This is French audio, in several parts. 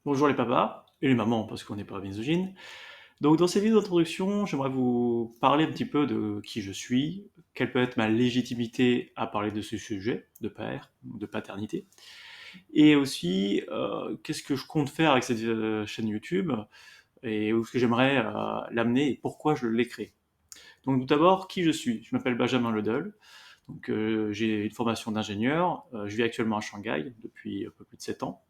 Bonjour les papas et les mamans parce qu'on n'est pas misogyne. Donc dans cette vidéo d'introduction, j'aimerais vous parler un petit peu de qui je suis, quelle peut être ma légitimité à parler de ce sujet de père, de paternité, et aussi qu'est-ce que je compte faire avec cette chaîne YouTube et où est-ce que j'aimerais l'amener et pourquoi je l'ai créée. Donc tout d'abord, qui je suis? Je m'appelle Benjamin Ledel, donc j'ai une formation d'ingénieur, je vis actuellement à Shanghai depuis un peu plus de 7 ans.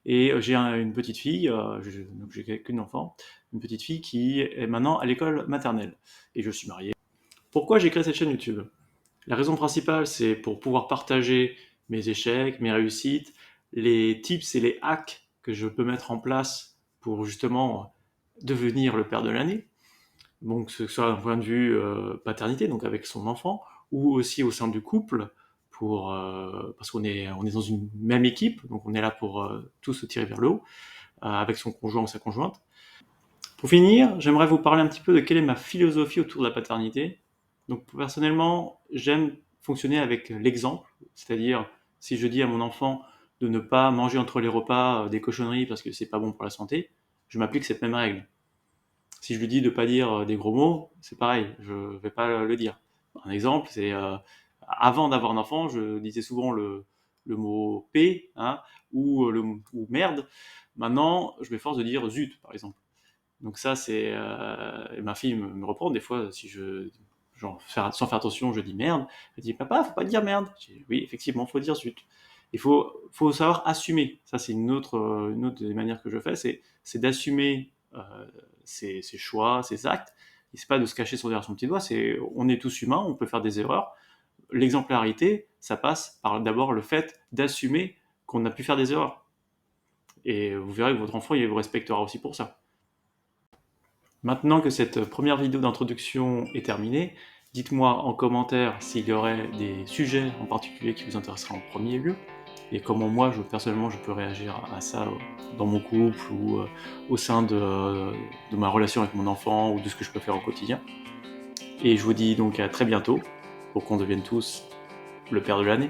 Et j'ai une petite fille, donc j'ai qu'une enfant, une petite fille qui est maintenant à l'école maternelle. Et je suis marié. Pourquoi j'ai créé cette chaîne YouTube? La raison principale, c'est pour pouvoir partager mes échecs, mes réussites, les tips et les hacks que je peux mettre en place pour justement devenir le père de l'année. Donc, que ce soit d'un point de vue paternité, donc avec son enfant, ou aussi au sein du couple, parce qu'on est dans une même équipe, donc on est là pour tous se tirer vers le haut, avec son conjoint ou sa conjointe. Pour finir, j'aimerais vous parler un petit peu de quelle est ma philosophie autour de la paternité. Donc personnellement, j'aime fonctionner avec l'exemple, c'est-à-dire si je dis à mon enfant de ne pas manger entre les repas des cochonneries parce que c'est pas bon pour la santé, je m'applique cette même règle. Si je lui dis de pas dire des gros mots, c'est pareil, je vais pas le dire. Un exemple, c'est avant d'avoir un enfant, je disais souvent le mot P, hein, ou merde. Maintenant, je m'efforce de dire zut, par exemple. Donc ça, c'est ma fille me reprend des fois si sans faire attention, je dis merde. Elle dit papa, faut pas dire merde. Je dis, oui, effectivement, faut dire zut. Il faut savoir assumer. Ça, c'est une autre des manières que je fais, c'est d'assumer ses choix, ses actes. Et c'est pas de se cacher derrière son petit doigt. On est tous humains, on peut faire des erreurs. L'exemplarité, ça passe par d'abord le fait d'assumer qu'on a pu faire des erreurs. Et vous verrez que votre enfant, il vous respectera aussi pour ça. Maintenant que cette première vidéo d'introduction est terminée, dites-moi en commentaire s'il y aurait des sujets en particulier qui vous intéresseraient en premier lieu, et comment moi, personnellement, je peux réagir à ça dans mon couple ou au sein de ma relation avec mon enfant ou de ce que je peux faire au quotidien. Et je vous dis donc à très bientôt pour qu'on devienne tous le père de l'année.